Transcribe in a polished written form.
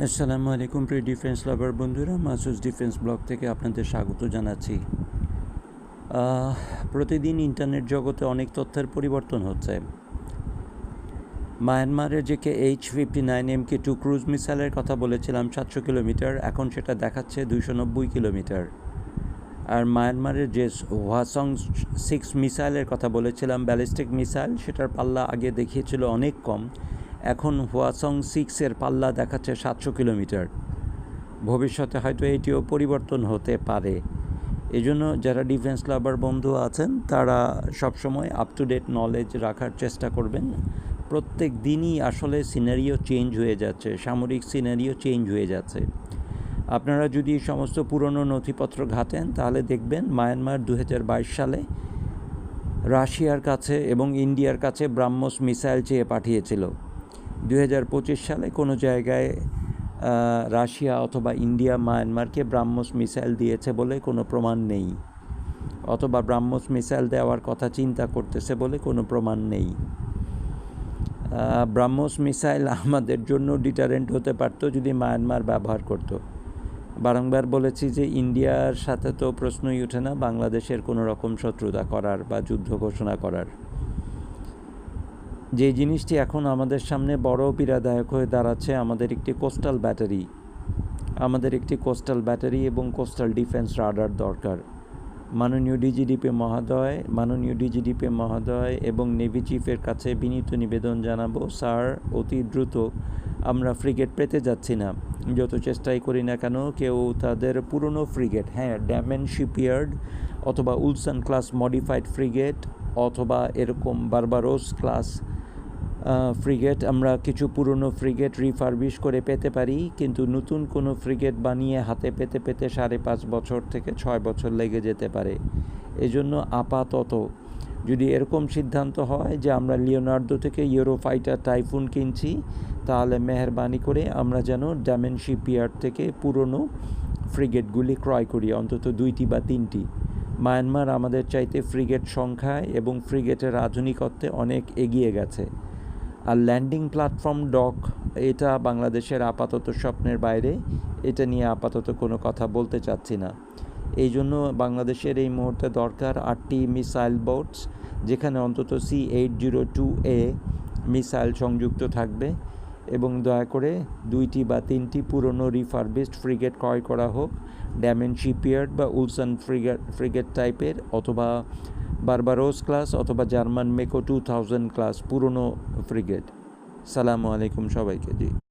আসসালামু আলাইকুম প্রিয় ডিফেন্স লাভার বন্ধুরা, মাসুস ডিফেন্স ব্লগ থেকে আপনাদের স্বাগত জানাচ্ছি। প্রতিদিন ইন্টারনেট জগতে অনেক তথ্যের পরিবর্তন হচ্ছে। মায়ানমারের যে H-59MK2 ক্রুজ মিসাইলের কথা বলেছিলাম 700 কিলোমিটার, এখন সেটা দেখাচ্ছে 290 কিলোমিটার। আর মায়ানমারের যে হোয়াসং 6 মিসাইলের কথা বলেছিলাম, ব্যালিস্টিক মিসাইল, সেটার পাল্লা আগে দেখিয়েছিল অনেক কম, এখন হোয়াসং 6-এর পাল্লা দেখাচ্ছে 700 কিলোমিটার। ভবিষ্যতে হয়তো এটিও পরিবর্তন হতে পারে। এজন্য যারা ডিফেন্স লাভার বন্ধু আছেন তারা সবসময় আপ টু ডেট নলেজ রাখার চেষ্টা করবেন। প্রত্যেক দিনই আসলে সিনারিও চেঞ্জ হয়ে যাচ্ছে, সামরিক সিনারিও চেঞ্জ হয়ে যাচ্ছে। আপনারা যদি সমস্ত পুরনো নথিপত্র ঘাটেন তাহলে দেখবেন মায়ানমার 2022 সালে রাশিয়ার কাছে এবং ইন্ডিয়ার কাছে ব্রাহ্মস মিসাইল চেয়ে পাঠিয়েছিল। 2025 সালে কোনো জায়গায় রাশিয়া অথবা ইন্ডিয়া মায়ানমারকে ব্রাহ্মস মিসাইল দিয়েছে বলে কোনো প্রমাণ নেই, অথবা ব্রাহ্মস মিসাইল দেওয়ার কথা চিন্তা করতেছে বলে কোনো প্রমাণ নেই। ব্রাহ্মস মিসাইল আমাদের জন্য ডিটারেন্ট হতে পারত যদি মায়ানমার ব্যবহার করত। বারংবার বলেছি যে ইন্ডিয়ার সাথে তো প্রশ্নই ওঠে না বাংলাদেশের কোনো রকম শত্রুতা করার বা যুদ্ধ ঘোষণা করার। যে জিনিসটি এখন আমাদের সামনে বড় পীড়াদায়ক হয়ে দাঁড়াচ্ছে, আমাদের একটি কোস্টাল ব্যাটারি এবং কোস্টাল ডিফেন্স রাডার দরকার। মাননীয় ডিজিডিপি মহোদয় এবং নেভি চিফের কাছে বিনীত নিবেদন জানাবো, স্যার, অতি দ্রুত আমরা ফ্রিগেট পেতে যাচ্ছি না। যত চেষ্টাই করি না কেন, কেউ তাদের পুরনো ফ্রিগেট, ড্যামেন শিপইয়ার্ড অথবা উলসন ক্লাস মডিফাইড ফ্রিগেট অথবা এরকম বারবারোস ক্লাস ফ্রিগেট, আমরা কিছু পুরনো ফ্রিগেট রিফারবিশ করে পেতে পারি, কিন্তু নতুন কোনো ফ্রিগেট বানিয়ে হাতে পেতে 5.5 বছর থেকে 6 বছর লেগে যেতে পারে। এজন্য আপাতত যদি এরকম সিদ্ধান্ত হয় যে আমরা লিওনার্দো থেকে ইউরোফাইটার টাইফুন কিনছি, তাহলে মেহেরবানি করে আমরা যেন ড্যামেন শিপইয়ার্ড থেকে পুরনো ফ্রিগেটগুলি ক্রয় করি, অন্তত 2টি বা 3টি। মায়ানমার আমাদের চাইতে ফ্রিগেট সংখ্যায় এবং ফ্রিগেটের আধুনিকত্বে অনেক এগিয়ে গেছে। আর ল্যান্ডিং প্ল্যাটফর্ম ডক, এটা বাংলাদেশের আপাতত স্বপ্নের বাইরে, এটা নিয়ে আপাতত কোনো কথা বলতে চাচ্ছি না। এই জন্য বাংলাদেশের এই মুহূর্তে দরকার 8টি মিসাইল বোটস, যেখানে অন্তত C-802A মিসাইল সংযুক্ত থাকবে, এবং দয়া করে 2টি বা 3টি পুরনো রিফারবিশড ফ্রিগেট ক্রয় করা হোক, ড্যামেন শিপইয়ার্ড বা উলসন ফ্রিগেট টাইপের, অথবা বারবারোস ক্লাস অথবা জার্মান মেকো 2000 ক্লাস পুরনো ফ্রিগেট। সালামু আলাইকুম সবাইকে। জি।